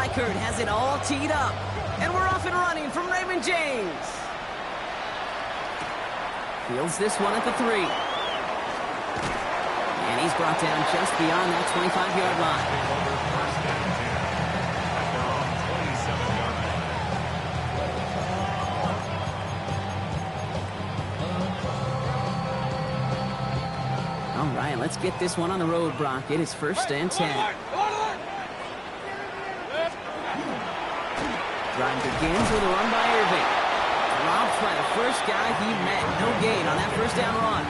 Reichert has it all teed up. And we're off and running from Raymond James. Fields this one at the 3. And he's brought down just beyond that 25-yard line. All right, let's get this one on the road, Brock. It is 1st and 10. Drive begins with a run by Irving. Dropped by the first guy he met. No gain on that first down run.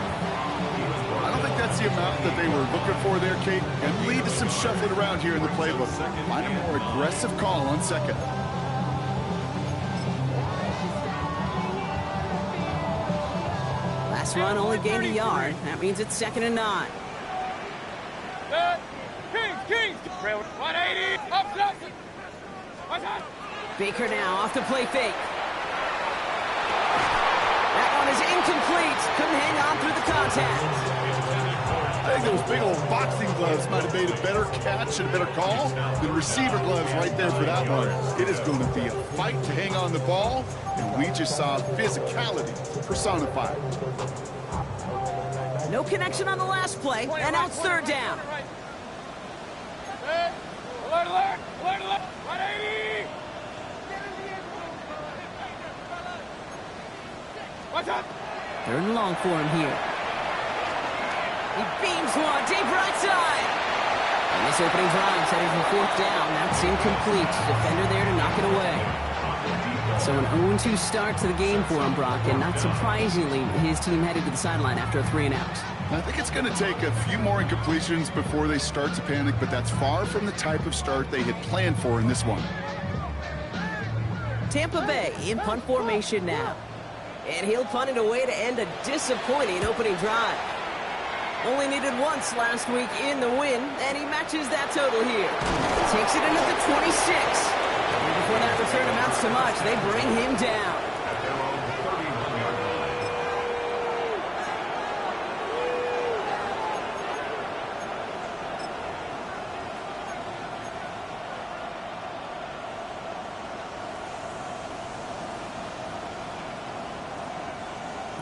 I don't think that's the amount that they were looking for there, Kate. And lead to some shuffling around here in the playbook. Find a more aggressive call on second. Last run only gained a yard. That means it's 2nd and 9. Kings! 180! Up Johnson! Baker now off the play fake. That one is incomplete. Couldn't hang on through the contact. I think those big old boxing gloves might have made a better catch and a better call than receiver gloves right there for that one. It is going to be a fight to hang on the ball, and we just saw physicality personified. No connection on the last play, and now it's 3rd down. Alert! 180! Watch out! 3rd and long for him here. He beams one, deep right side. And this opening drive is headed for 4th down. That's incomplete. Defender there to knock it away. So an 0-2 start to the game for him, Brock, and not surprisingly, his team headed to the sideline after a 3-and-out. I think it's going to take a few more incompletions before they start to panic, but that's far from the type of start they had planned for in this one. Tampa Bay in punt formation now. And he'll punt it away to end a disappointing opening drive. Only needed once last week in the win, and he matches that total here. Takes it into the 26. And before that return amounts to much, they bring him down.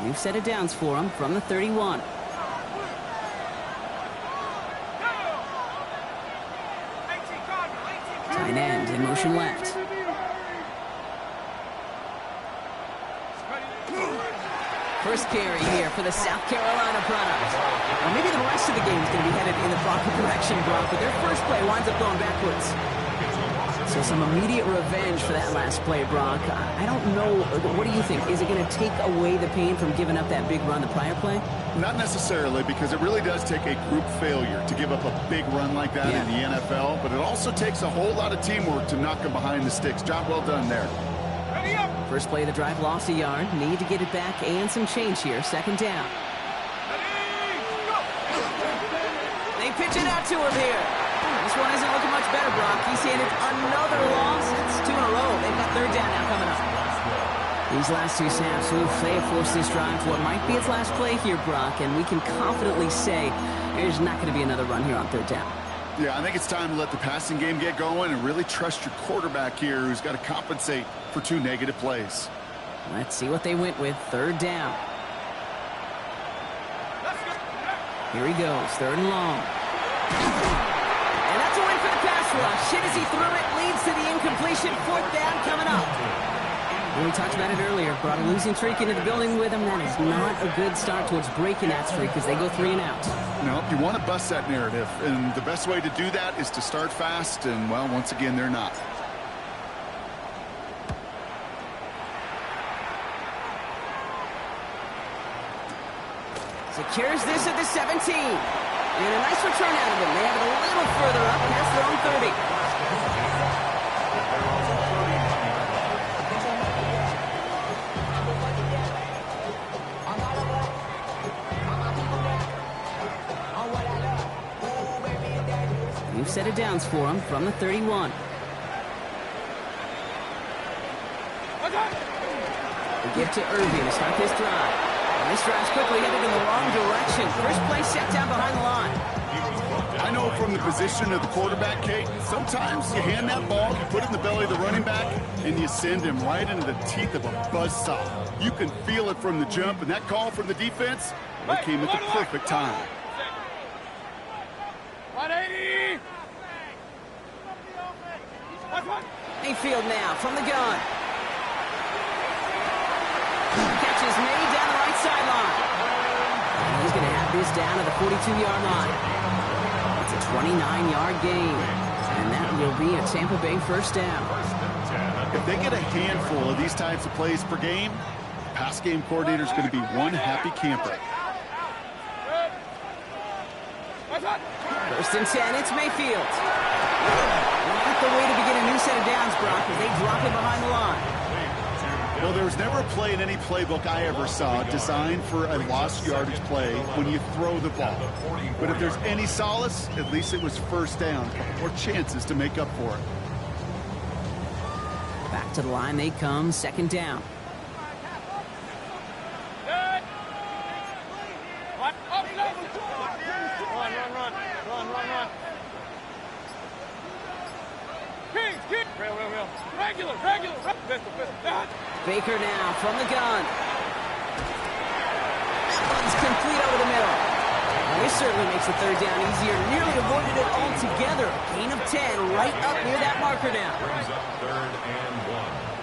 We've set it downs for him from the 31. Tight end in motion left. First carry here for the South Carolina product. Well, maybe the rest of the game is going to be headed in the proper direction, Brock, but their first play winds up going backwards. So some immediate revenge for that last play, Brock. I don't know. What do you think? Is it going to take away the pain from giving up that big run the prior play? Not necessarily, because it really does take a group failure to give up a big run like that in the NFL, but it also takes a whole lot of teamwork to knock them behind the sticks. Job well done there. First play of the drive lost a yard. Need to get it back and some change here. 2nd down. They pitch it out to him here. This one isn't looking much better, Brock. He's handed another loss. It's 2 in a row. They've got 3rd down now coming up. These last 2 snaps, they have forced this drive to what might be its last play here, Brock, and we can confidently say there's not going to be another run here on 3rd down. Yeah, I think it's time to let the passing game get going and really trust your quarterback here, who's got to compensate for 2 negative plays. Let's see what they went with. 3rd down. Here he goes, 3rd and long. And that's a win for the pass rush. Hit as he threw it, leads to the incompletion. 4th down coming up. And we talked about it earlier. Brought a losing streak into the building with him. That is not a good start towards breaking that streak as they go 3-and-out. No, you want to bust that narrative, and the best way to do that is to start fast, and, well, once again, they're not. Secures this at the 17. And a nice return out of them. They have it a little further up past their own 30. We've set it downs for him from the 31. We give to Irving to start this drive. And this drive's quickly headed in the wrong direction. First play set down behind the line. I know from the position of the quarterback, Kate, sometimes you hand that ball, you put it in the belly of the running back, and you send him right into the teeth of a buzzsaw. You can feel it from the jump, and that call from the defense, it came at the perfect time. 180! Mayfield now from the gun. Catch is made down the right sideline. And he's going to have this down to the 42-yard line. It's a 29-yard gain. And that will be a Tampa Bay first down. If they get a handful of these types of plays per game, pass game coordinator is going to be one happy camper. First and 10, it's Mayfield. Not the way to begin a new set of downs, Brock, as they drop it behind the line. Well, there was never a play in any playbook I ever saw designed for a lost yardage play when you throw the ball. But if there's any solace, at least it was first down, or chances to make up for it. Back to the line they come, second down. Regular. Baker now from the gun. That one's complete over the middle. Well, this certainly makes the third down easier. Nearly avoided it altogether. Gain of 10 right up near that marker now. Brings up 3rd and 1.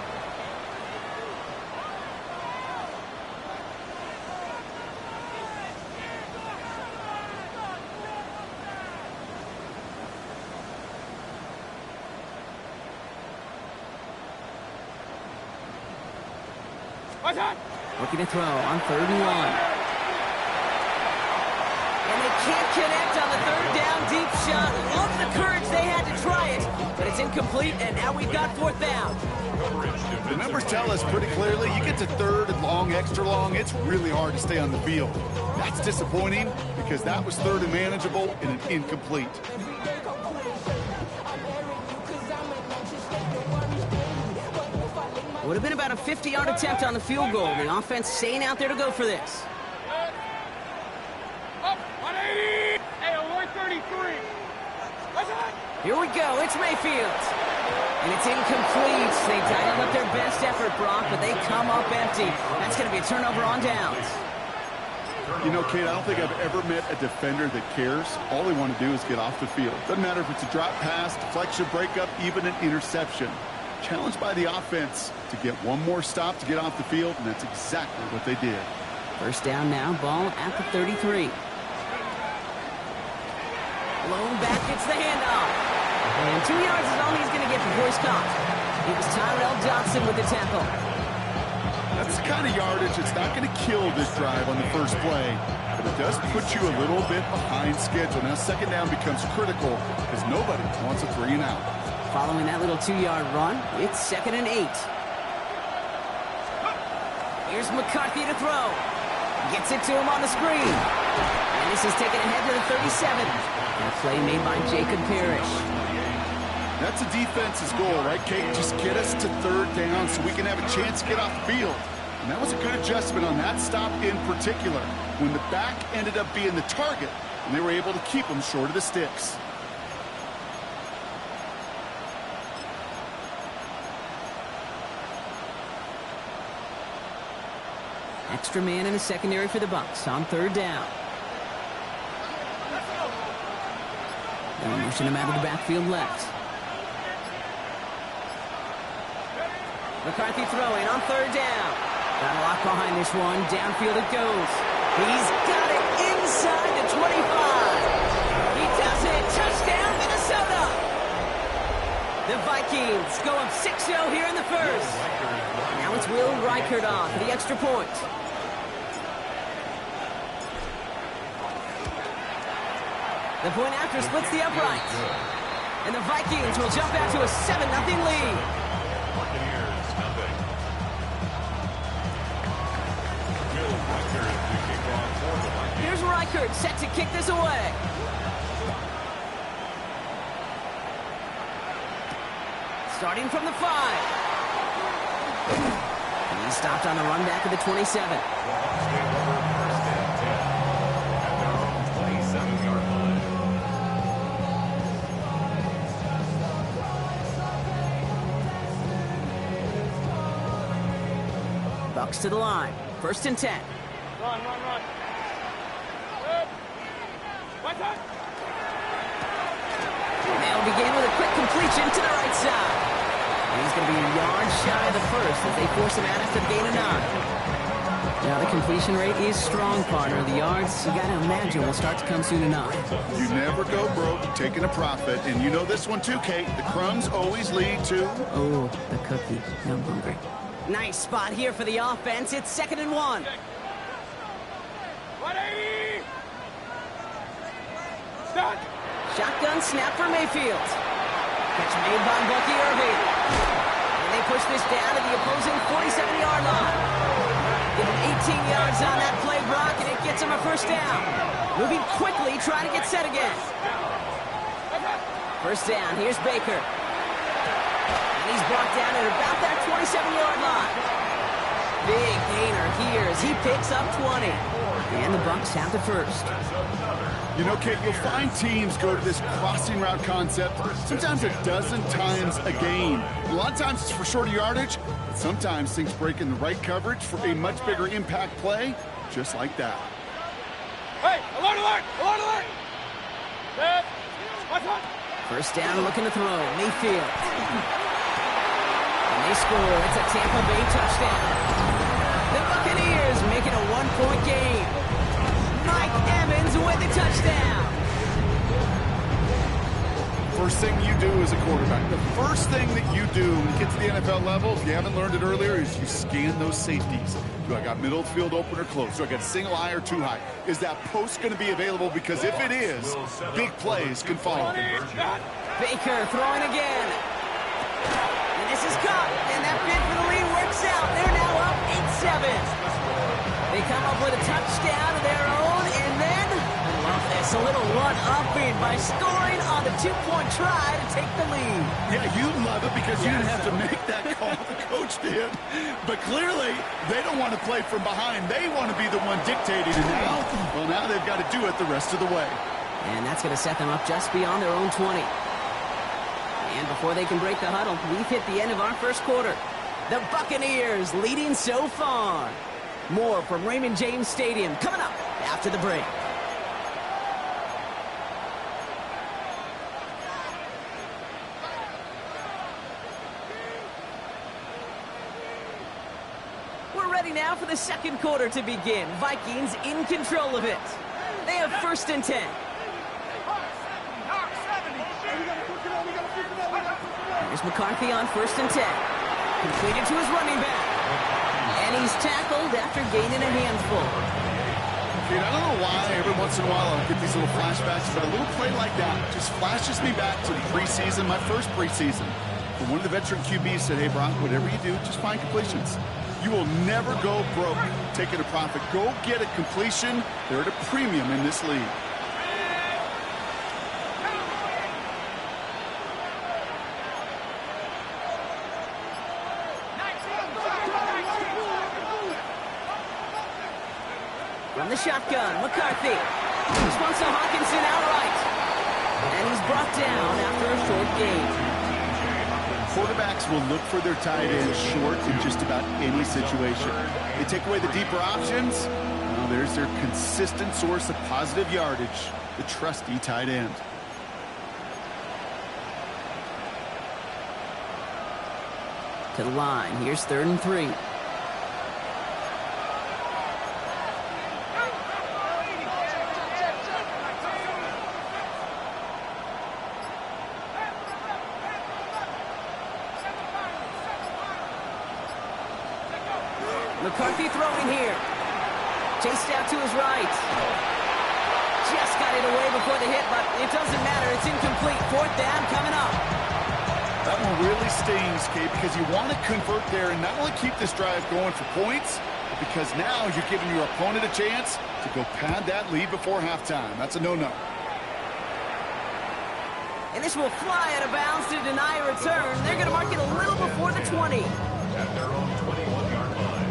Looking to throw on 3rd and 1. And they can't connect on the third down deep shot. Love the courage they had to try it, but it's incomplete, and now we've got 4th down. The numbers tell us pretty clearly, you get to 3rd and long, extra long, it's really hard to stay on the field. That's disappointing because that was 3rd and manageable and an incomplete. Would have been about a 50-yard attempt on the field goal. The offense staying out there to go for this. Up, 180! Hey, 133! Here we go. It's Mayfield. And it's incomplete. They dialed up their best effort, Brock, but they come up empty. That's going to be a turnover on downs. You know, Kate, I don't think I've ever met a defender that cares. All they want to do is get off the field. Doesn't matter if it's a drop pass, deflection, breakup, even an interception. Challenged by the offense to get one more stop to get off the field, and that's exactly what they did. First down now, ball at the 33. Blown back, gets the handoff. And 2 yards is all he's going to get before he's caught. It was Tyrell Dodson with the tackle. That's the kind of yardage that's not going to kill this drive on the first play, but it does put you a little bit behind schedule. Now, second down becomes critical because nobody wants a 3 and out. Following that little 2-yard run, it's 2nd and 8. Here's McCarthy to throw. Gets it to him on the screen. And this is taken ahead to the 37. And a play made by Jacob Parrish. That's a defense's goal, right, Kate? Just get us to 3rd down so we can have a chance to get off the field. And that was a good adjustment on that stop in particular, when the back ended up being the target, and they were able to keep them short of the sticks. Extra man in the secondary for the Bucs on 3rd down. They'll motion him out of the backfield left. McCarthy throwing on 3rd down. Got a lock behind this one. Downfield it goes. He's got it inside the 25. He does it. Touchdown, Minnesota. The Vikings go up 6-0 here in the first. Now it's Will Reichert on for the extra point. The point after splits the uprights. And the Vikings will jump out to a 7-0 lead. Buccaneers, nothing. Will Reichert to kick off for the Vikings. Here's Reichert set to kick this away. Starting from the 5. And he's stopped on the run back of the 27. Stay over 1st and 10. At their own 27-yard line. Bucks to the line. 1st and 10. Run. Good. What's up? They'll begin with a quick completion to the right side. And he's going to be a yard shy of the first as they force him out after the gain of 9. Now the completion rate is strong, partner. The yards, you got to imagine, will start to come soon enough. You never go broke taking a profit. And you know this one too, Kate. The crumbs always lead to... Oh, the cookie. Now I'm hungry. Nice spot here for the offense. It's 2nd and 1. 180. Stop. Shotgun snap for Mayfield. Catch made by Bucky Irving. And they push this down to the opposing 47-yard line. Give him 18 yards on that play, Brock, and it gets him a 1st down. Moving quickly, trying to get set again. 1st down, here's Baker. And he's brought down at about that 27-yard line. Big gainer here as he picks up 20. And the Bucks have the 1st. You know, Kate, you'll find teams go to this crossing route concept sometimes a dozen times a game. A lot of times it's for shorter yardage, but sometimes things break in the right coverage for a much bigger impact play, just like that. Hey, alert! Set. What's up? 1st down, looking to throw. Mayfield. And they score. It's a Tampa Bay touchdown. The Buccaneers making a 1-point game. Mike Evans with the touchdown. First thing you do as a quarterback, the first thing that you do when you get to the NFL level, if you haven't learned it earlier, is you scan those safeties. Do I got middle of the field open or close? Do I got a single high or 2 high? Is that post going to be available? Because if it is, big plays can follow. Baker throwing again. And this is caught. And that bid for the lead works out. They're now up 8-7. They come up with a touchdown of their own, and then, I love this, a little one-upping by scoring on the 2-point try to take the lead. Yeah, you love it because you didn't have to make that call. The coach did. But clearly, they don't want to play from behind. They want to be the one dictating it now. Well, now they've got to do it the rest of the way. And that's going to set them up just beyond their own 20. And before they can break the huddle, we've hit the end of our 1st quarter. The Buccaneers leading so far. More from Raymond James Stadium coming up after the break. We're ready now for the 2nd quarter to begin. Vikings in control of it. They have 1st and 10. Here's McCarthy on 1st and 10. Completed to his running back. And he's tackled after gaining a handful. Dude, I don't know why every once in a while I'll get these little flashbacks, but a little play like that just flashes me back to the preseason, my first preseason. And one of the veteran QBs said, hey, Brock, whatever you do, just find completions. You will never go broke taking a profit. Go get a completion. They're at a premium in this league. From the shotgun, McCarthy. This one's to Hawkinson outright. And he's brought down after a short gain. Quarterbacks will look for their tight end short in just about any situation. They take away the deeper options. Well, there's their consistent source of positive yardage, the trusty tight end. To the line. Here's 3rd and 3. McCarthy throwing here. Chased out to his right. Just got it away before the hit, but it doesn't matter. It's incomplete. 4th down coming up. That one really stings, Kate, because you want to convert there and not only keep this drive going for points, but because now you're giving your opponent a chance to go pad that lead before halftime. That's a no-no. And this will fly out of bounds to deny a return. They're going to mark it a little before the 20. At their own 21-yard line.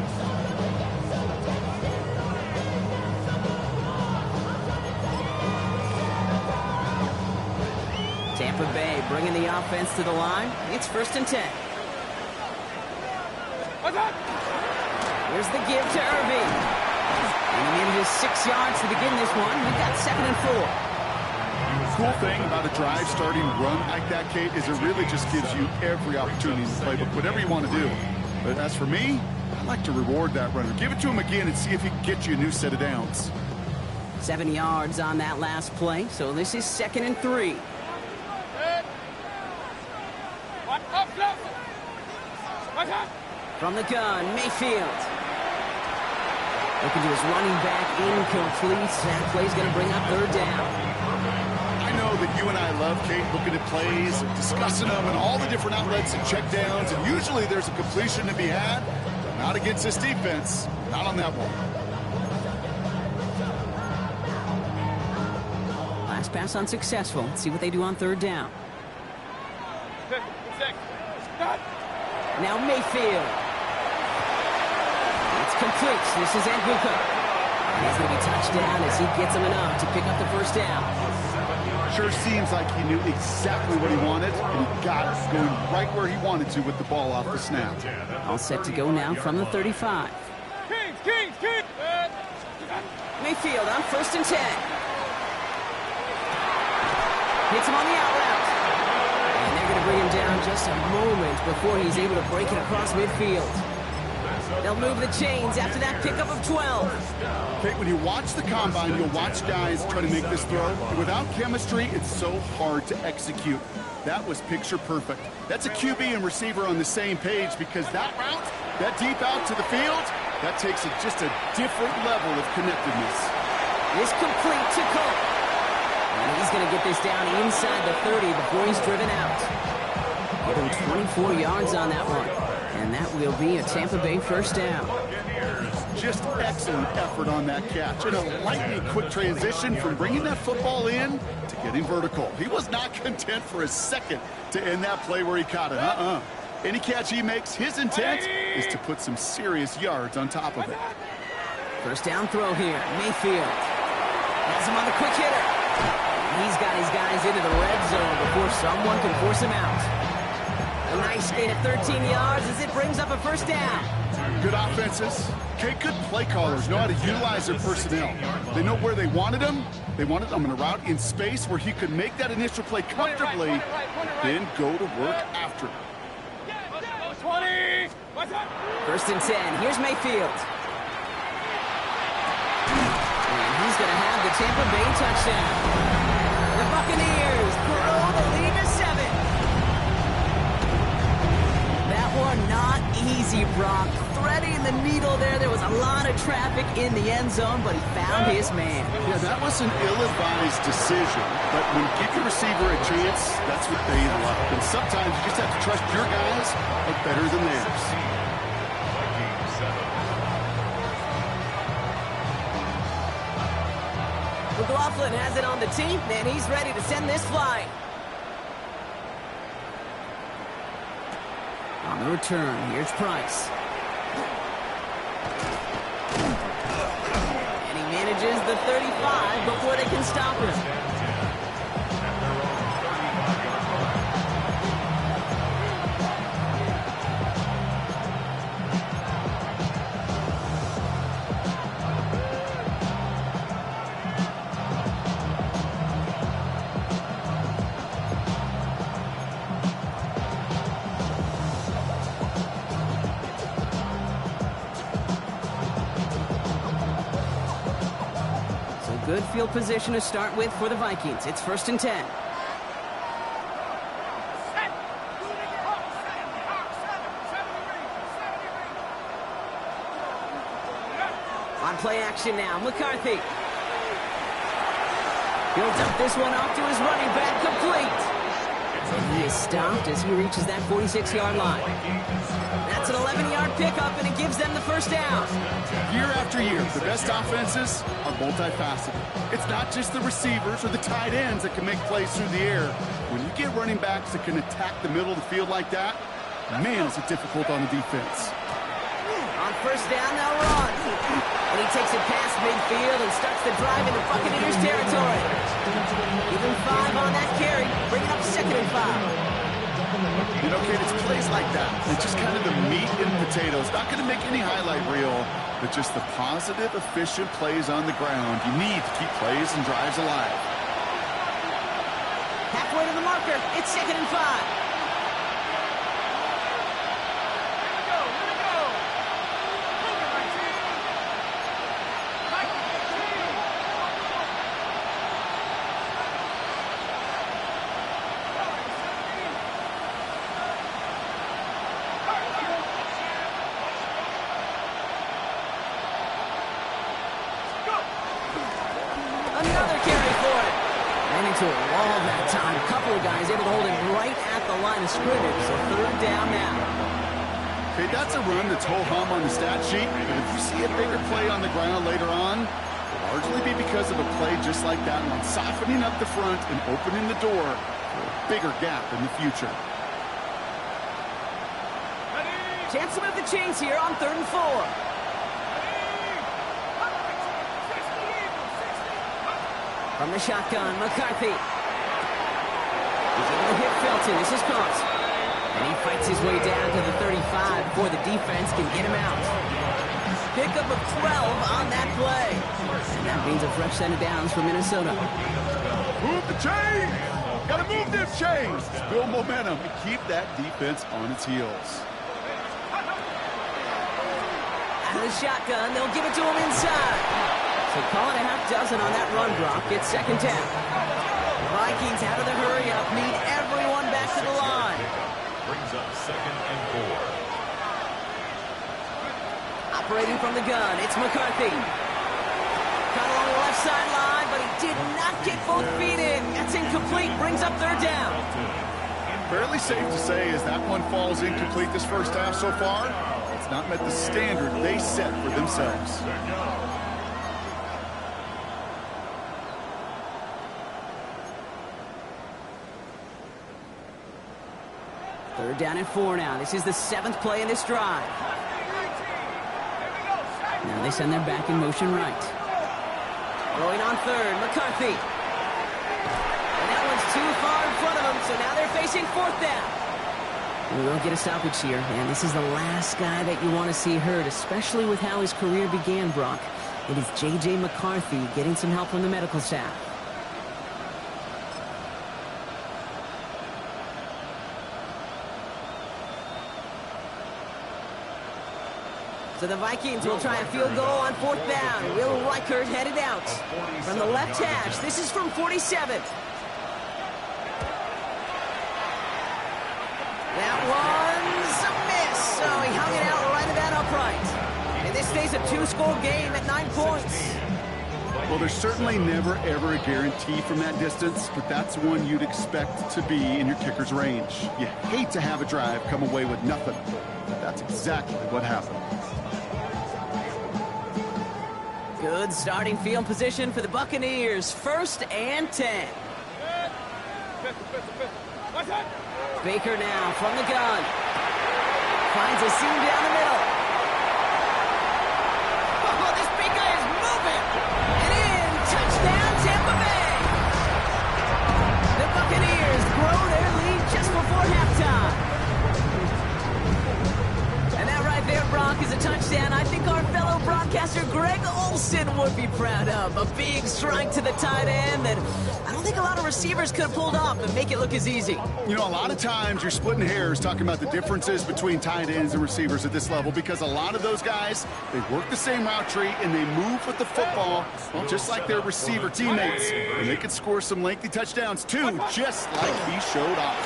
Tampa Bay bringing the offense to the line. It's 1st and 10. What's up? Here's the give to Irving. And he manages 6 yards to begin this one. We've got 2nd and 4. Cool thing about a drive starting run like that, Kate, is it really just gives you every opportunity in the playbook, whatever you want to do. But as for me, I like to reward that runner. Give it to him again and see if he can get you a new set of downs. 7 yards on that last play, so this is 2nd and 3. From the gun, Mayfield. Looking to his running back, incomplete. That play's going to bring up 3rd down. I know that you and I love, Kate, looking at plays and discussing them and all the different outlets and check downs, and usually there's a completion to be had. Not against this defense. Not on that one. Last pass unsuccessful. Let's see what they do on 3rd down. Now Mayfield. It's complete. This is Anguka. And he's going to be touched down as he gets him enough to pick up the 1st down. Sure seems like he knew exactly what he wanted, and he got it, going right where he wanted to with the ball off the snap. All set to go now from the 35. Kings! Mayfield on 1st and 10. Hits him on the out route. And they're going to bring him down just a moment before he's able to break it across midfield. They'll move the chains after that pickup of 12. Okay, when you watch the combine, you'll watch guys try to make this throw. Without chemistry, it's so hard to execute. That was picture perfect. That's a QB and receiver on the same page, because that route, that deep out to the field, that takes just a different level of connectedness. Is complete to Cole. And he's going to get this down inside the 30 before he's driven out. Getting 24 yards on that one. And that will be a Tampa Bay 1st down. Just excellent effort on that catch. And a lightning quick transition from bringing that football in to getting vertical. He was not content for a second to end that play where he caught it. Any catch he makes, his intent is to put some serious yards on top of it. 1st down throw here. Mayfield has him on the quick hitter. He's got his guys into the red zone before someone can force him out. A nice gain of 13 yards as it brings up a 1st down. Good offenses. Okay, good play callers know how to utilize their personnel. They know where they wanted him. They wanted him in a route in space where he could make that initial play comfortably, then go to work after it. 1st and 10. Here's Mayfield. And he's going to have the Tampa Bay touchdown. The Buccaneers grow the lead to 7. That one not easy, Brock. Threading the needle there. There was a lot of traffic in the end zone, but he found his man. Yeah, that was an ill-advised decision, but when you give your receiver a chance, that's what they love. And sometimes you just have to trust your guys are better than theirs. McLaughlin has it on the team, and he's ready to send this flying. On the return, here's Price. And he manages the 35 before they can stop him. Good field position to start with for the Vikings. It's 1st and 10. On play action now, McCarthy. He'll dump this one off to his running back, complete. And he is stopped as he reaches that 46-yard line. That's an 11-yard pickup, and it gives them the 1st down. Year after year, the best offenses are multifaceted. It's not just the receivers or the tight ends that can make plays through the air. When you get running backs that can attack the middle of the field like that, man, is it difficult on the defense. On 1st down, they'll run. And he takes it past midfield and starts the drive into Buccaneers territory. Even 5 on that carry, bringing up 2nd and 5. You know, Kate, it's plays like that. It's just kind of the meat and potatoes. Not going to make any highlight reel, but just the positive, efficient plays on the ground. You need to keep plays and drives alive. Halfway to the marker. It's 2nd and 5. Another carry for it. Ran into a wall that time. A couple of guys able to hold it right at the line of scrimmage. So 3rd down now. Okay, that's a run that's ho-hum on the stat sheet. But if you see a bigger play on the ground later on, it'll largely be because of a play just like that one, softening up the front and opening the door for a bigger gap in the future. Chance to move the chains here on 3rd and 4. From the shotgun, McCarthy. He's able to hit Felton. This is caught. And he fights his way down to the 35 before the defense can get him out. Pickup of 12 on that play. And that means a fresh set of downs for Minnesota. Move the chains! Gotta move them chains! Build momentum and keep that defense on its heels. Out of the shotgun, they'll give it to him inside. So call it a half dozen on that run, Brock. It's 2nd down. Vikings out of the hurry-up, need everyone back to the line. Brings up 2nd and 4. Operating from the gun, it's McCarthy. Caught along the left sideline, but he did not get both feet in. That's incomplete, brings up 3rd down. Fairly safe to say as that one falls incomplete this first half so far, it's not met the standard they set for themselves. 3rd down and 4 now. This is the 7th play in this drive. Now they send their back in motion right. Going on 3rd, McCarthy. And that one's too far in front of them, so now they're facing 4th down. We will get a stoppage here, and this is the last guy that you want to see hurt, especially with how his career began, Brock. It is J.J. McCarthy getting some help from the medical staff. So the Vikings will try a field goal on 4th down. Will Reichert headed out from the left hash. This is from 47. That one's a miss. So he hung it out right at that upright. And this stays a 2-score game at 9 points. Well, there's certainly never, ever a guarantee from that distance, but that's one you'd expect to be in your kicker's range. You hate to have a drive come away with nothing, but that's exactly what happened. Good starting field position for the Buccaneers. 1st and 10. Baker now from the gun. Finds a seam down the middle. Oh, this big guy is moving. And in. Touchdown, Tampa Bay. The Buccaneers grow their lead just before halftime. And that right there, Brock, is a touchdown I think our fellow broadcaster Greg Olsen would be proud of. A big strike to the tight end that I don't think a lot of receivers could have pulled off and make it look as easy. You know, a lot of times you're splitting hairs talking about the differences between tight ends and receivers at this level because a lot of those guys, they work the same route tree and they move with the football just like their receiver teammates. And they could score some lengthy touchdowns too, just like he showed off.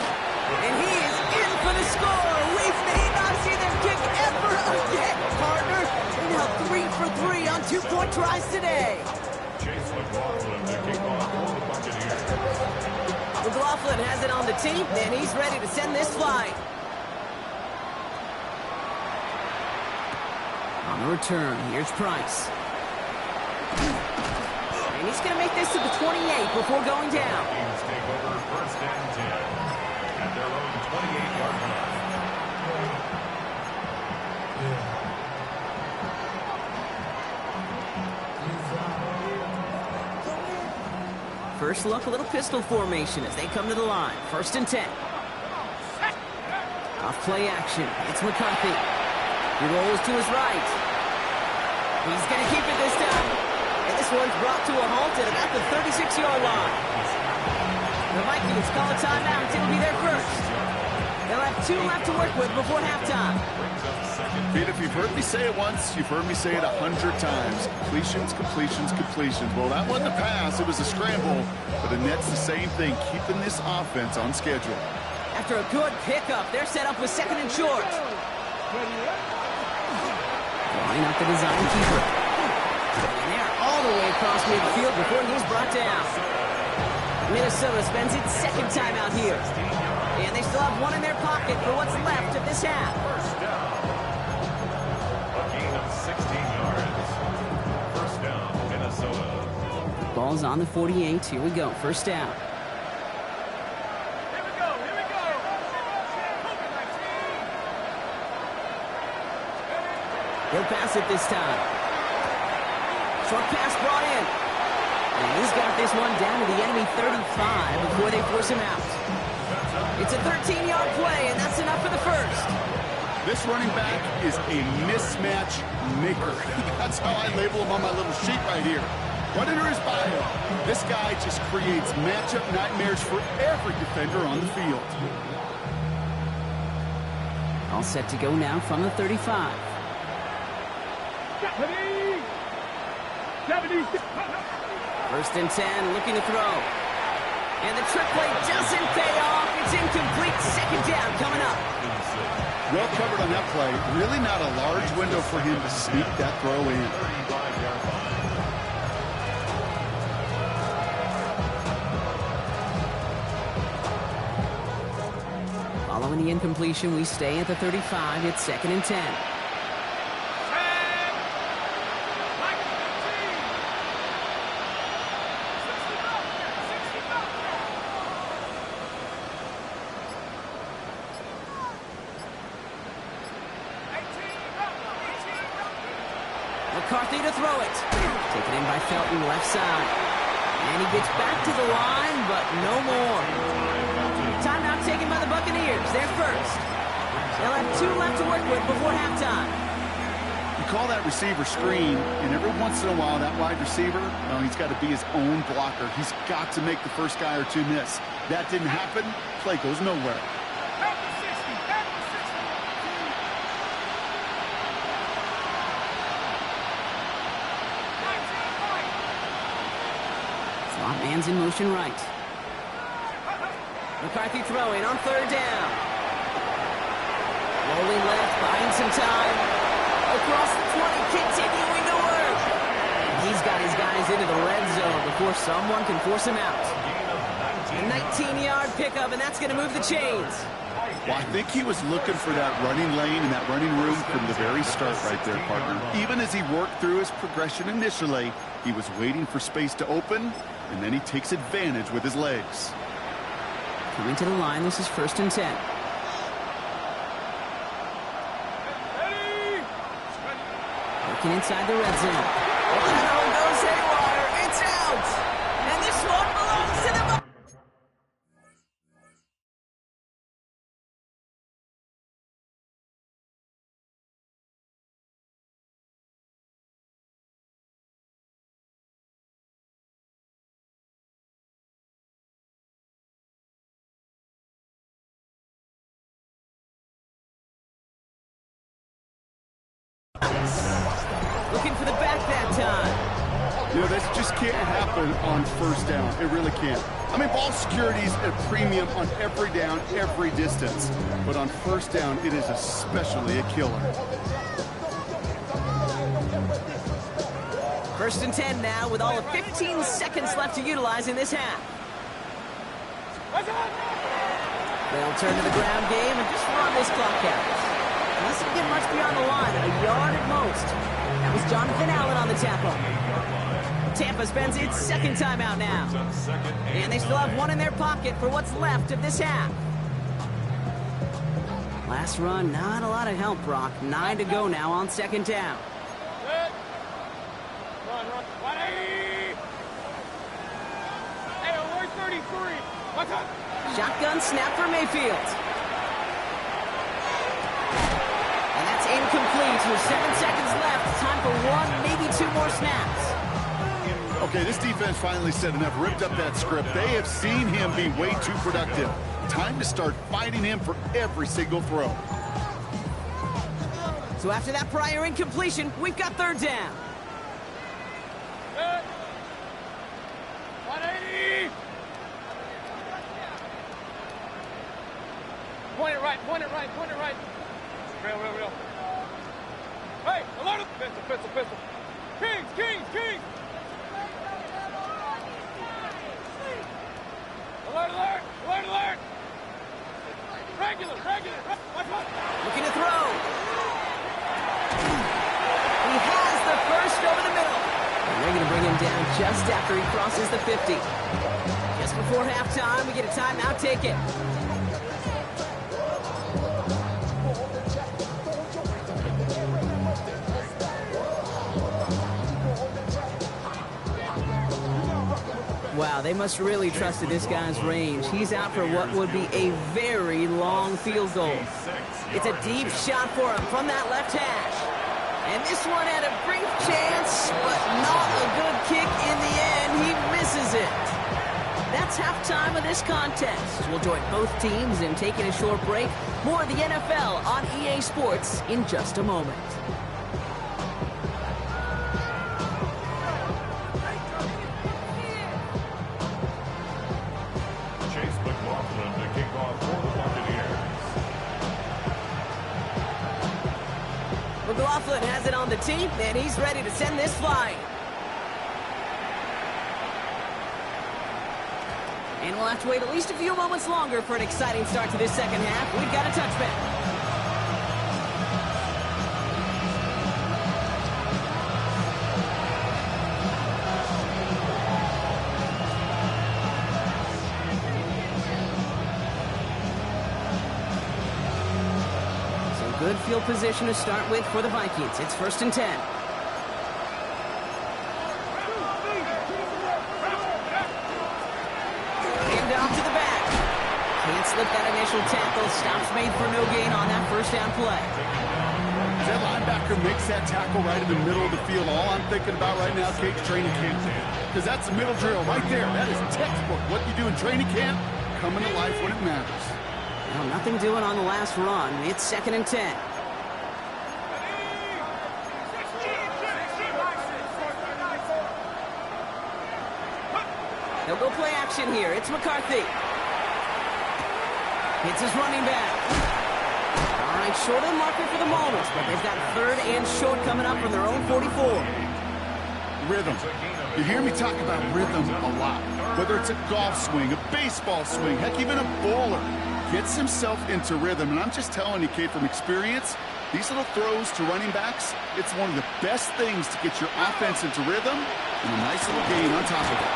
And he is in for the score. We may not see them kick ever again, partner. They're now 3 for 3 on 2-point tries today. McLaughlin has it on the team, and he's ready to send this flight. On the return, here's Price. And he's going to make this to the 28 before going down. Teams take over 1st and 10 at their own 28-yard line. First look, a little pistol formation as they come to the line. 1st and 10. Off play action. It's McCarthy. He rolls to his right. He's going to keep it this time. And this one's brought to a halt at about the 36-yard line. The Vikings call a timeout. It'll be their first. They'll have 2 left to work with before halftime. Pete, if you've heard me say it once, you've heard me say it 100 times. Completions, completions, completions. Well, that wasn't a pass. It was a scramble. But the Nets, the same thing, keeping this offense on schedule. After a good pickup, they're set up with 2nd and short. Line up the design keeper. And they're all the way across midfield before he's brought down. Minnesota spends its 2nd timeout here. And they still have 1 in their pocket for what's left of this half. First down. A gain of 16 yards. First down, Minnesota. Ball's on the 48. Here we go. First down. Here we go. He'll pass it this time. Short pass brought in. And he's got this one down to the enemy 35 before they force him out. It's a 13-yard play, and that's enough for the first. This running back is a mismatch maker. That's how I label him on my little sheet right here. Right under his bio, this guy just creates matchup nightmares for every defender on the field. All set to go now from the 35. 70. First and 10, looking to throw. And the trick play doesn't pay off. It's incomplete. 2nd down coming up. Well covered on that play. Really not a large window for him to sneak that throw in. Following the incompletion, we stay at the 35. It's 2nd and 10. McCarthy to throw it. Taken in by Felton, left side. And he gets back to the line, but no more. Timeout taken by the Buccaneers. They're first. They'll have 2 left to work with before halftime. You call that receiver screen, and every once in a while, that wide receiver, well, he's got to be his own blocker. He's got to make the first guy or 2 miss. That didn't happen. Play goes nowhere. Slot man's in motion right. McCarthy throwing on 3rd down. Rolling left, buying some time. Across the 20, continuing to work. He's got his guys into the red zone before someone can force him out. A 19-yard pickup, and that's going to move the chains. Well, I think he was looking for that running lane and that running room from the very start right there, partner. Even as he worked through his progression initially, he was waiting for space to open, and then he takes advantage with his legs. Coming to the line, this is 1st and 10. Working inside the red zone. Oh, that one goes haywire. It's out. And this one belongs to the Buccaneers. Looking for the back that time. You know, that just can't happen on 1st down. It really can't. I mean, ball security's at a premium on every down, every distance. But on 1st down, it is especially a killer. 1st and 10 now with all of 15 seconds left to utilize in this half. They'll turn to the ground game and just run this clock out. He doesn't get much beyond the line, a yard at most. That was Jonathan Allen on the tackle. Tampa spends its 2nd timeout now. And they still have 1 in their pocket for what's left of this half. Last run, not a lot of help, Brock. 9 to go now on 2nd down. Run. Hey, we're 33. What's up? Shotgun snap for Mayfield. incomplete. With 7 seconds left, time for one, maybe two more snaps. Okay, this defense finally said enough, ripped up that script. They have seen him be way too productive. Time to start fighting him for every single throw. So after that prior incompletion, we've got third down. 180! Point it right, point it right, point it right. Real. Hey, alert! Pistol. Kings! Alert! Regular. Looking to throw. He has the first over the middle. And they're going to bring him down just after he crosses the 50. Just before halftime, we get a timeout. Take it. Wow, they must really trusted this guy's range. He's out for what would be a very long field goal. It's a deep shot for him from that left hash. And this one had a brief chance, but not a good kick in the end. He misses it. That's halftime of this contest. We'll join both teams in taking a short break. More of the NFL on EA Sports in just a moment. McLaughlin has it on the tee, and he's ready to send this flying. And we'll have to wait at least a few moments longer for an exciting start to this second half. We've got a touchback. Good field position to start with for the Vikings. It's 1st and 10. Hand off to the back. Can't slip that initial tackle. Stops made for no gain on that first down play. That linebacker makes that tackle right in the middle of the field. All I'm thinking about right now, Kate's training camp. Because that's the middle drill right there. That is textbook. What you do in training camp, coming to life when it matters. Well, nothing doing on the last run. It's 2nd and 10. They'll go play action here. It's McCarthy. It's his running back. All right, short of the marker for the moment, but they've got 3rd and short coming up from their own 44. Rhythm. You hear me talk about rhythm a lot. Whether it's a golf swing, a baseball swing, heck, even a bowler. Gets himself into rhythm, and I'm just telling you, Kate, from experience, these little throws to running backs, it's one of the best things to get your offense into rhythm and a nice little gain on top of it.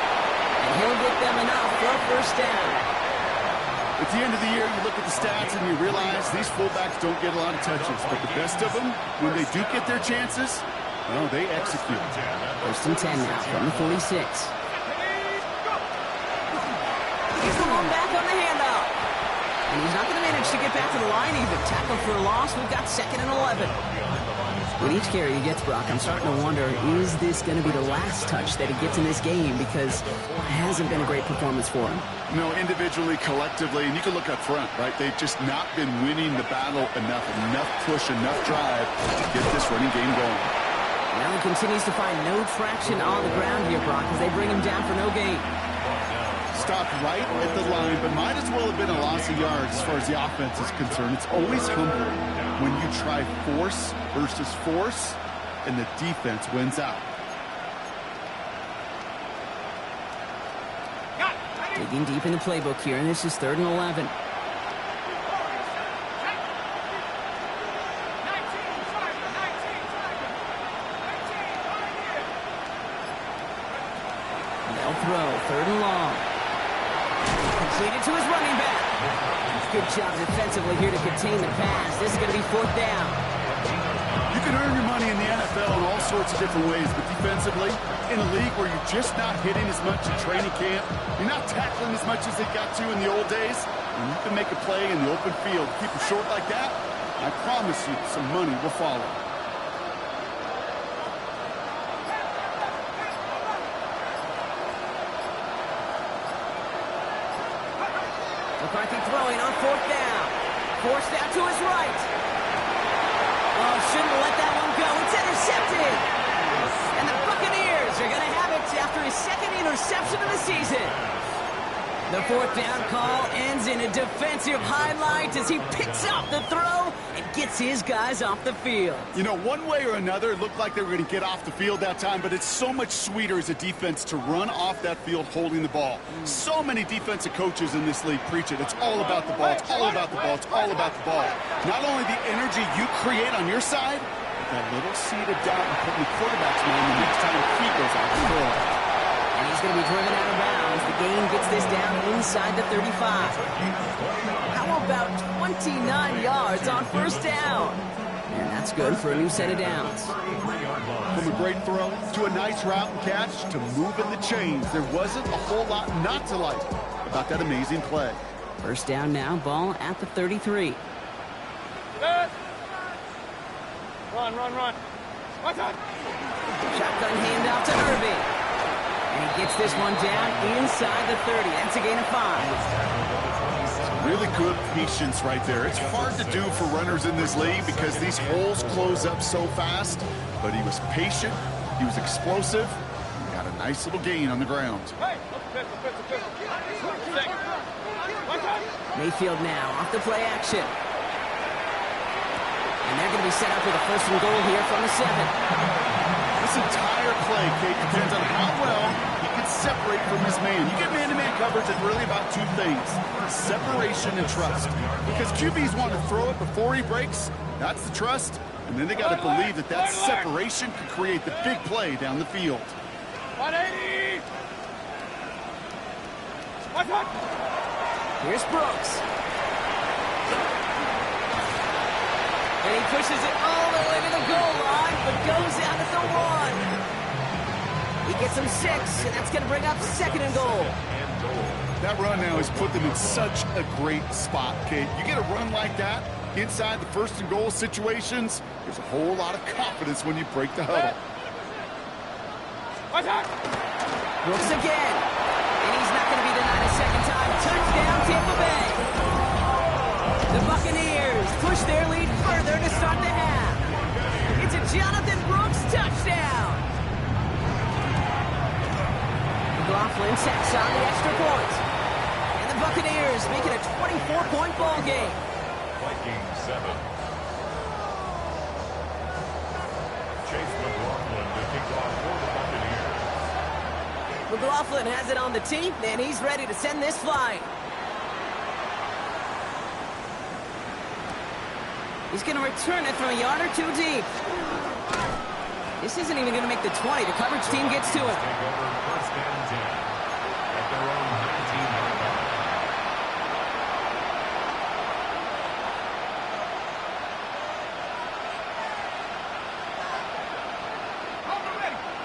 And he'll get them enough for a first down. At the end of the year, you look at the stats and you realize these fullbacks don't get a lot of touches, but the best of them, when they do get their chances, well, they execute. 1st and 10 now from the 46. He's the one back on the handoff. And he's not going to manage to get back to the line even. Tackle for a loss. We've got 2nd and 11. With each carry he gets, Brock, I'm starting to wonder, is this going to be the last touch that he gets in this game? Because it hasn't been a great performance for him. You know, individually, collectively, and you can look up front, right? They've just not been winning the battle enough push, enough drive to get this running game going. Well, he continues to find no traction on the ground here, Brock, as they bring him down for no gain. Stopped right at the line, but might as well have been a loss of yards as far as the offense is concerned. It's always humbling when you try force versus force, and the defense wins out. Digging deep in the playbook here, and this is 3rd and 11. They'll throw, 3rd and long. Completed to his running back. Good job defensively here to contain the pass. This is going to be 4th down. You can earn your money in the NFL in all sorts of different ways, but defensively, in a league where you're just not hitting as much in training camp, you're not tackling as much as they got to in the old days, and you can make a play in the open field. Keep it short like that, I promise you some money will follow. McCarthy throwing on 4th down. Forced out to his right. Oh, shouldn't let that one go. It's intercepted. And the Buccaneers are going to have it after his 2nd interception of the season. The 4th down call ends in a defensive highlight as he picks up the throw and gets his guys off the field. You know, one way or another, it looked like they were going to get off the field that time, but it's so much sweeter as a defense to run off that field holding the ball. So many defensive coaches in this league preach it. It's all about the ball. It's all about the ball. It's all about the ball. Not only the energy you create on your side, but that little seed of doubt and putting the quarterback's mind the next time he goes out the door. And he's going to be driven out of bounds. The gain gets this down inside the 35. How about 29 yards on 1st down? And that's good for a new set of downs. From a great throw to a nice route and catch to moving the chains, there wasn't a whole lot not to like about that amazing play. 1st down now, ball at the 33. Yes. Run, run, run. Watch out. Shotgun handoff to Irving. And he gets this one down inside the 30. That's a gain of 5. Really good patience right there. It's hard to do for runners in this league because these holes close up so fast. But he was patient, he was explosive, and got a nice little gain on the ground. Hey, Mayfield now off the play action. And they're going to be set up with a 1st and goal here from the 7. This entire play, Kate, depends on how well he can separate from his man. You get man-to-man coverage, it's really about 2 things: separation and trust. Because QBs want to throw it before he breaks. That's the trust. And then they got to believe that that separation can create the big play down the field. 180. Watch out. Here's Brooks. And he pushes it all the way to the goal line, but goes out at the 1. He gets him 6, and that's going to bring up 2nd and goal. That run now has put them in such a great spot, Kate. You get a run like that inside the 1st and goal situations, there's a whole lot of confidence when you break the huddle. Watch out. Brooks again. And he's not going to be denied a 2nd time. Touchdown, Tampa Bay. The Buccaneers push their lead further to start the half. It's a Jonathan Brooks touchdown. McLaughlin sets on the extra point. And the Buccaneers make it a 24-point ball game. Vikings 7. Chase McLaughlin to kick off for the Buccaneers. McLaughlin has it on the tee, and he's ready to send this flying. He's going to return it from a yard or 2 deep. This isn't even going to make the 20. The coverage team gets to it. Take over 1st and 10 at their own 19-yard line.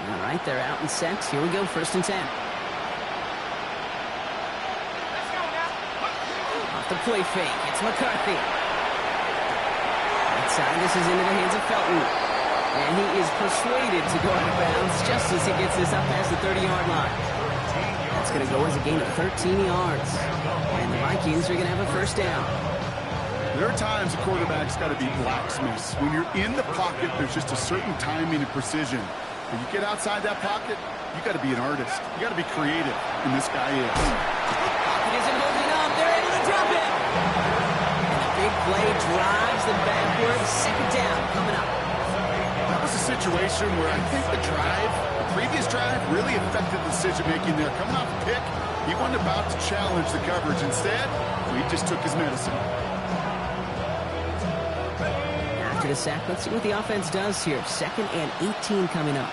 All right, they're out and set. Here we go, 1st and 10. Off the play fake, it's McCarthy. Outside, this is into the hands of Felton. And he is persuaded to go out of bounds just as he gets this up past the 30-yard line. That's going to go as a gain of 13 yards. And the Vikings are going to have a 1st down. There are times a quarterback's got to be blacksmiths. When you're in the pocket, there's just a certain timing and precision. When you get outside that pocket, you got to be an artist. You got to be creative, and this guy is. Pocket isn't holding up. They're able to drop it. And a big play drives them backward. 2nd down coming up. That was a situation where I think the previous drive, really affected the decision-making there. Coming off a pick, he wasn't about to challenge the coverage. Instead, he just took his medicine. After the sack, let's see what the offense does here. 2nd and 18 coming up.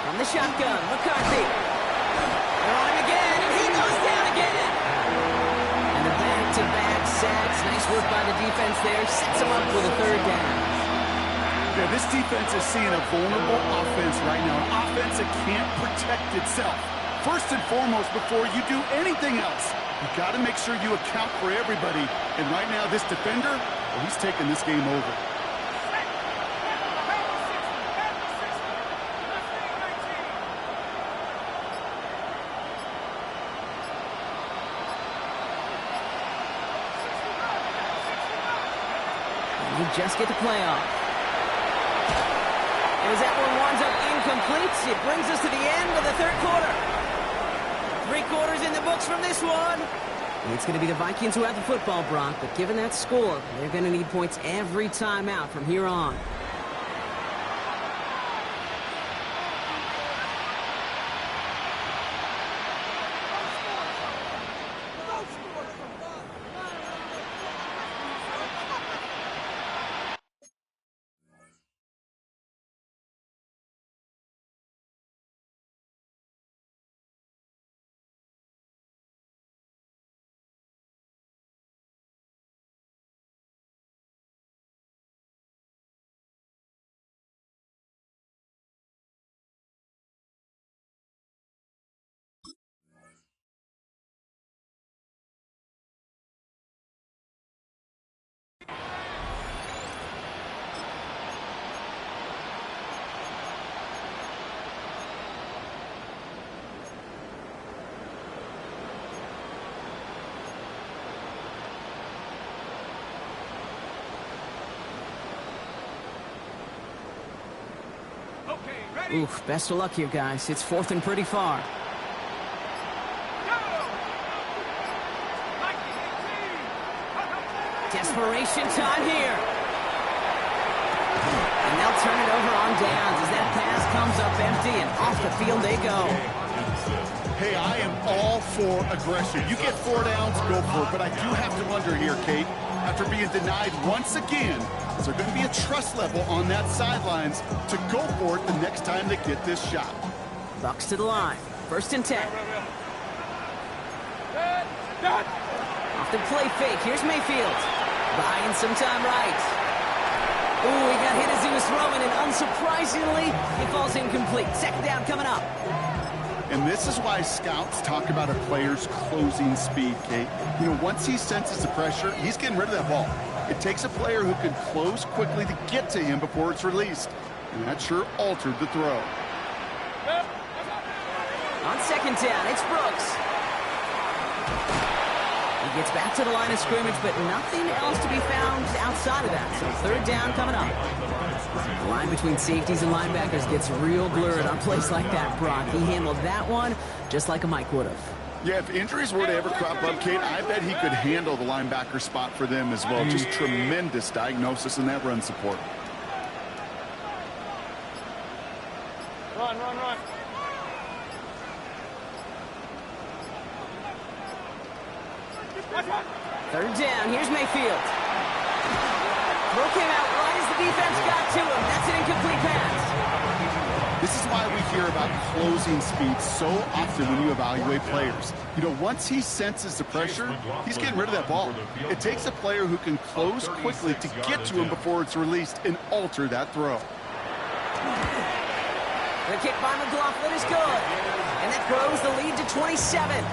From the shotgun, McCarthy. They're on him again, and he goes down again. And the back-to-back sacks. Nice work by the defense there. Sets him up with a 3rd down. Yeah, this defense is seeing a vulnerable offense right now. An offense that can't protect itself. First and foremost, before you do anything else, You got to make sure you account for everybody. And right now, this defender, well, he's taking this game over. You just get the play off. As that one winds up incomplete, it brings us to the end of the third quarter. 3 quarters in the books from this one. It's going to be the Vikings who have the football, Brock, but given that score, they're going to need points every time out from here on. Oof, best of luck here, guys. It's 4th and pretty far. Desperation time here. And they'll turn it over on downs as that pass comes up empty, and off the field they go. Hey, I am all for aggression. You get 4 downs, go for it. But I do have to wonder here, Kate, after being denied once again, is there going to be a trust level on that sidelines to go for it the next time they get this shot? Bucks to the line. 1st and 10. Off the play fake. Here's Mayfield. Buying some time right. Ooh, he got hit as he was throwing, and unsurprisingly, he falls incomplete. 2nd down coming up. And this is why scouts talk about a player's closing speed, Kate. You know, once he senses the pressure, he's getting rid of that ball. It takes a player who can close quickly to get to him before it's released. And that sure altered the throw. On 2nd down, it's Brooks. He gets back to the line of scrimmage, but nothing else to be found outside of that. So 3rd down coming up. The line between safeties and linebackers gets real blurred on plays like that, Brock. He handled that one just like a Mike would have. Yeah, if injuries were to ever crop up, Kate, I bet he could handle the linebacker spot for them as well. Just tremendous diagnosis in that run support. Run. 3rd down, here's Mayfield. Throw came out right as the defense got to him. That's an incomplete pass. This is why we hear about closing speed so often when you evaluate players. You know, once he senses the pressure, he's getting rid of that ball. It takes a player who can close quickly to get to him before it's released and alter that throw. The kick by McLaughlin is good. And that grows the lead to 27.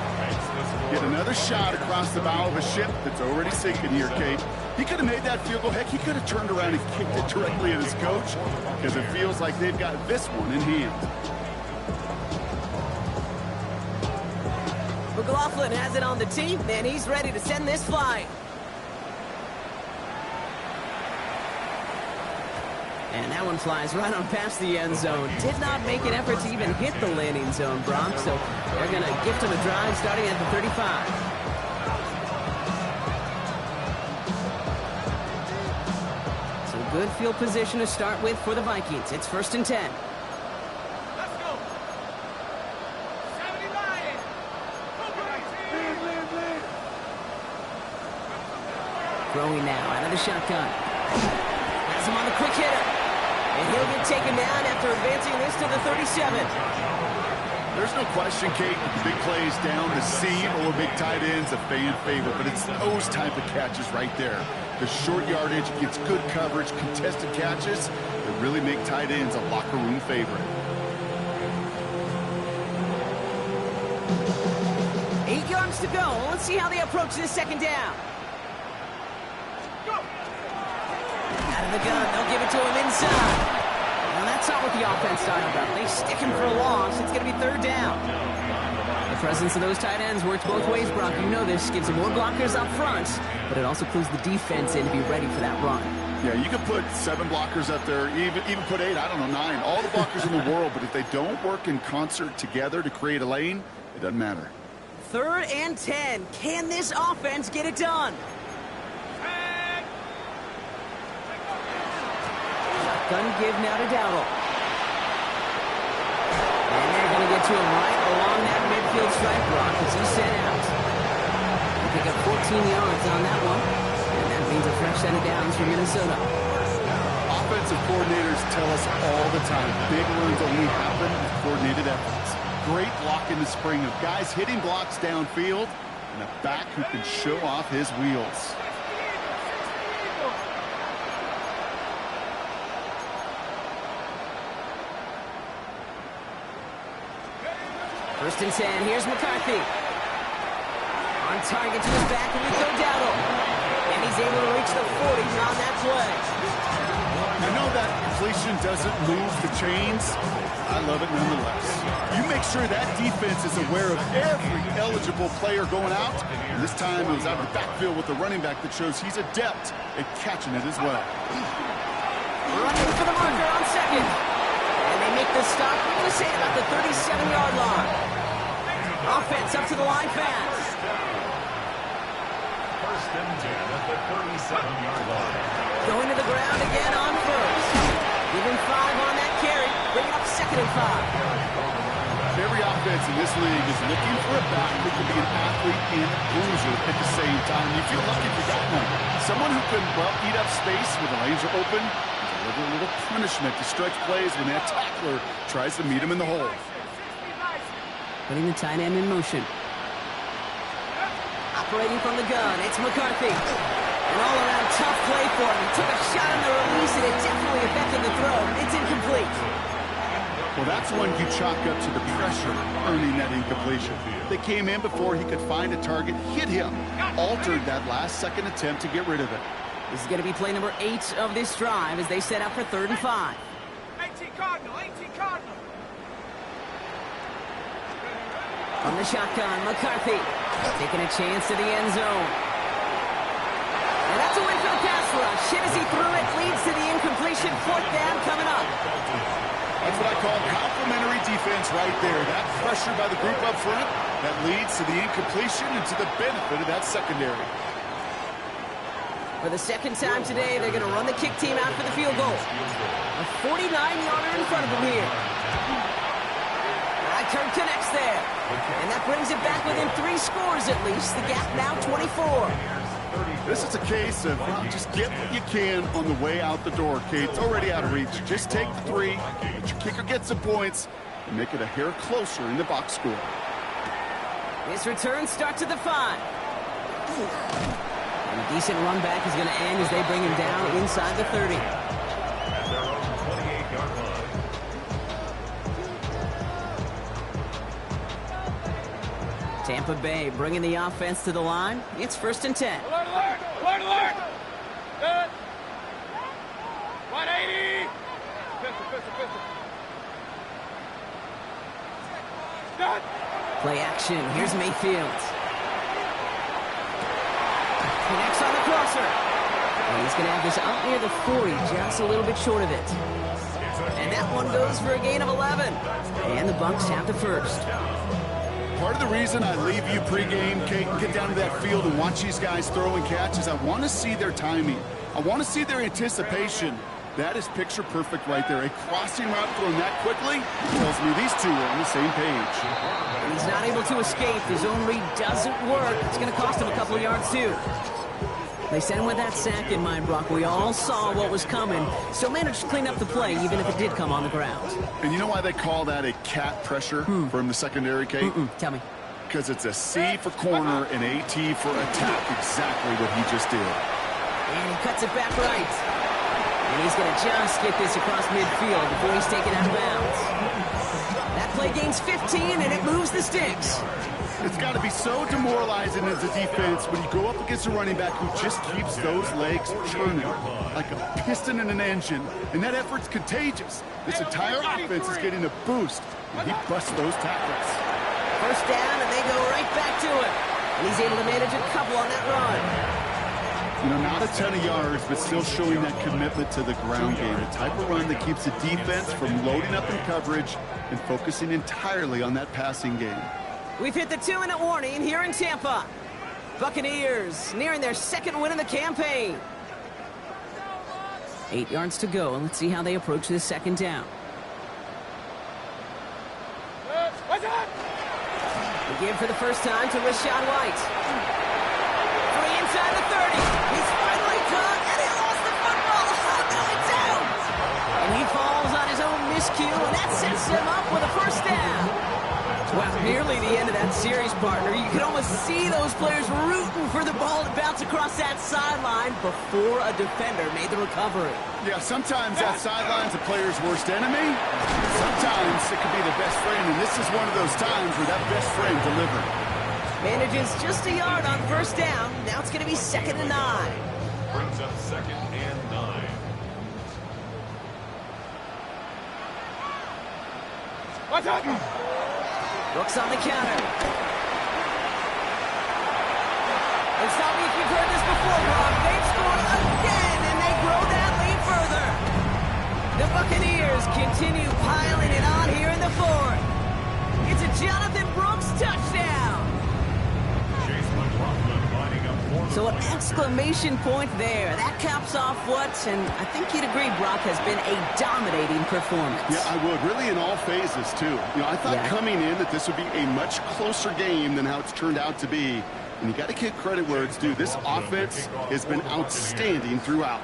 Get another shot across the bow of a ship that's already sinking here, Kate. He could have made that field goal. Heck, he could have turned around and kicked it directly at his coach because it feels like they've got this one in hand. McLaughlin has it on the tee, and he's ready to send this flying. And that one flies right on past the end zone. Did not make an effort to even hit the landing zone, Brock. So they're going to gift him a drive starting at the 35. So good field position to start with for the Vikings. It's 1st and 10. Let's go. 79. Throwing now out of the shotgun. Has him on the quick hitter. And he'll get taken down after advancing this to the 37. There's no question, Kate, big plays down the seam or big tight ends, a fan favorite, but it's those type of catches right there. The short yardage gets good coverage, contested catches that really make tight ends a locker room favorite. 8 yards to go. Let's see how they approach this second down. Out of the gun, they'll give it to him inside. Well, that's not what the offense started about. They stick him for a loss. It's going to be third down. The presence of those tight ends works both ways, Brock. You know this. Gives them more blockers up front, but it also clues the defense in to be ready for that run. Yeah, you can put 7 blockers up there, even put 8, I don't know, 9. All the blockers in the world, but if they don't work in concert together to create a lane, it doesn't matter. 3rd and 10. Can this offense get it done? Gun give now to Dowdle. And they're going to get to him right along that midfield stripe block as he's sent out. They pick up 14 yards on that one. And that means a fresh set of downs for Minnesota. Offensive coordinators tell us all the time, big runs only happen with coordinated efforts. Great block in the spring of guys hitting blocks downfield and a back who can show off his wheels. First and 10, here's McCarthy. On target to his back, and we go Dowdle. And he's able to reach the 40 on that play. I know that completion doesn't move the chains. I love it nonetheless. You make sure that defense is aware of every eligible player going out. And this time it was out of the backfield with the running back that shows he's adept at catching it as well. Running for the marker on second. And they make the stop, let's say about the 37-yard line. Offense up to the line fast. First and 10 at the 37-yard line. Going to the ground again on first. Give him 5 on that carry. Bring it up 2nd and 5. Every offense in this league is looking for a back who can be an athlete and a bruiser at the same time. You feel lucky if you got one. Someone who can, well, eat up space when the lanes are open and deliver a little punishment to stretch plays when that tackler tries to meet him in the hole. Putting the tight end in motion. Operating from the gun, it's McCarthy. An all-around tough play for him. He took a shot on the release, and it definitely affected the throw. It's incomplete. Well, that's one you chalk up to the pressure earning that incompletion. They came in before he could find a target, hit him, altered that last-second attempt to get rid of it. This is going to be play number 8 of this drive as they set up for 3rd and 5. 18 Cardinal, 18 Cardinal. From the shotgun, McCarthy taking a chance to the end zone. And that's a win for the pass rush. Hit as he threw it, leads to the incompletion. 4th down coming up. That's what I call complementary defense right there. That pressure by the group up front, that leads to the incompletion and to the benefit of that secondary. For the second time today, they're going to run the kick team out for the field goal. A 49-yarder in front of them here. Turn connects there. And that brings it back within 3 scores at least. The gap now 24. This is a case of just get what you can on the way out the door, Kate. It's already out of reach. Just take the 3, let your kicker get some points, and make it a hair closer in the box score. This return starts at the 5. And a decent run back is going to end as they bring him down inside the 30. At their own 28-yard line. Tampa Bay bringing the offense to the line. It's 1st and 10. Alert, alert, alert, alert. Good. 180. Pistol, pistol, pistol. Done. Play action. Here's Mayfield. Connects on the crosser. And he's going to have this out near the 40, just a little bit short of it. And that one goes for a gain of 11. And the Bucs have the first. Part of the reason I leave you pregame, Kate, and get down to that field and watch these guys throw and catch is I want to see their timing. I want to see their anticipation. That is picture perfect right there. A crossing route thrown that quickly tells me these two are on the same page. And he's not able to escape. His own read doesn't work. It's going to cost him a couple of yards, too. They sent him with that sack in mind, Brock. We all saw what was coming. Still managed to clean up the play, even if it did come on the ground. And you know why they call that a cat pressure from the secondary, Kate? Tell me. Because it's a C for corner and a T for attack. Exactly what he just did. And he cuts it back right. And he's going to just get this across midfield before he's taken out of bounds. That play play gains 15, and it moves the sticks. It's got to be so demoralizing as a defense when you go up against a running back who just keeps those legs churning like a piston in an engine, and that effort's contagious. This entire offense is getting a boost, and he busts those tackles. First down, and they go right back to it. And he's able to manage a couple on that run. You know, not a ton of yards, but still showing that commitment to the ground game. The type of run that keeps the defense from loading up in coverage and focusing entirely on that passing game. We've hit the 2-minute warning here in Tampa. Buccaneers nearing their second win of the campaign. 8 yards to go, and let's see how they approach this second down. They give for the first time to Rashad White. Free inside the 30. He's finally caught, and he lost the football. Oh, no, it's out. And he falls on his own miscue, and that sets him up with a first down. Well, nearly the end of that series, partner. You can almost see those players rooting for the ball to bounce across that sideline before a defender made the recovery. Yeah, sometimes that sideline's a player's worst enemy. Sometimes it could be the best friend, and this is one of those times where that best friend delivered. Manages just a yard on first down. Now it's going to be 2nd and 9. Brings up 2nd and 9. What's up? Brooks on the counter. It's not like we've heard this before, Brock. They've scored again, and they grow that lead further. The Buccaneers continue piling it on here in the 4th. It's a Jonathan Brooks touchdown. So an exclamation point there. That caps off what, and I think you'd agree, Brock, has been a dominating performance. Yeah, I would. Really in all phases, too. You know, I thought coming in that this would be a much closer game than how it's turned out to be. And you got to give credit where it's due. This offense has been outstanding throughout.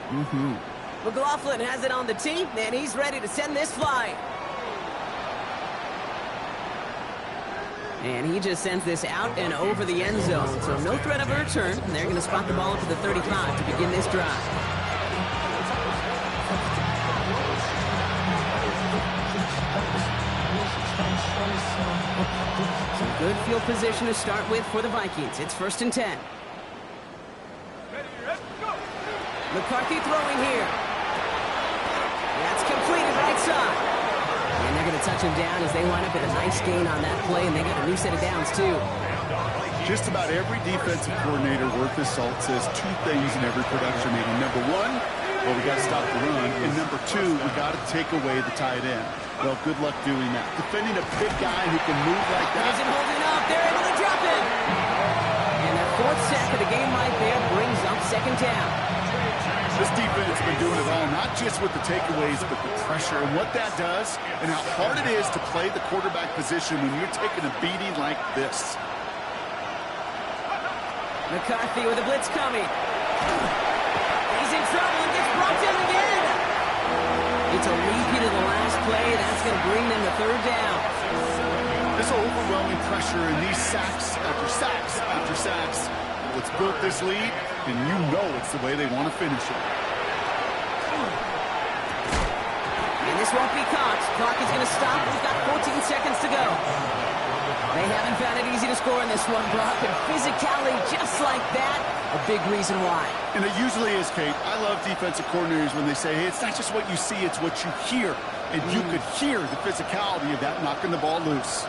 McLaughlin has it on the tee, and he's ready to send this flying. And he just sends this out and over the end zone. So no threat of a return. And they're going to spot the ball to the 35 to begin this drive. Some good field position to start with for the Vikings. It's 1st and 10. McCarthy throwing here. That's completed right side. And they're going to touch him down as they line up at a nice gain on that play, and they got a new set of downs, too. Just about every defensive coordinator worth his salt says 2 things in every production meeting. Number 1, well, we got to stop the run. And number 2, we got to take away the tight end. Well, good luck doing that. Defending a big guy who can move like that. Isn't holding up. They're able to drop it. And their 4th sack of the game right there brings up 2nd down. This defense has been doing it all, not just with the takeaways, but the pressure and what that does and how hard it is to play the quarterback position when you're taking a beating like this. McCarthy with a blitz coming. He's in trouble and gets brought down again. It's a repeat of the last play. That's going to bring them to 3rd down. This overwhelming pressure and these sacks after sacks after sacks, what's built this lead, and you know it's the way they want to finish it. And this won't be caught. Clock is going to stop. We've got 14 seconds to go. They haven't found it easy to score in this one, Brock. And physicality just like that, a big reason why. And it usually is, Kate. I love defensive coordinators when they say, hey, it's not just what you see, it's what you hear. And you could hear the physicality of that knocking the ball loose.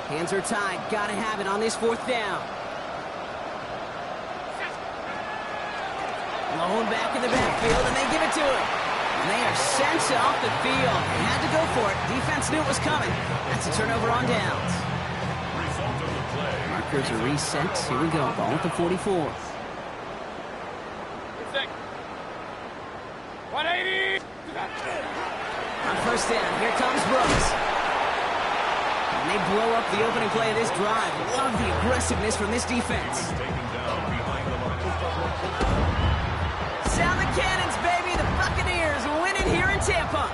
Hands are tied. Got to have it on this 4th down. Blown back in the backfield, and they give it to him. And they are sent off the field. They had to go for it. Defense knew it was coming. That's a turnover on downs. Markers are reset. Here we go. Ball at the 44. 180. On 1st down, here comes Brooks. And they blow up the opening play of this drive. Love the aggressiveness from this defense. Sound the cannons, baby. The Buccaneers winning here in Tampa.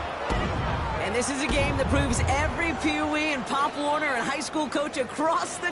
And this is a game that proves every Pee Wee and Pop Warner and high school coach across the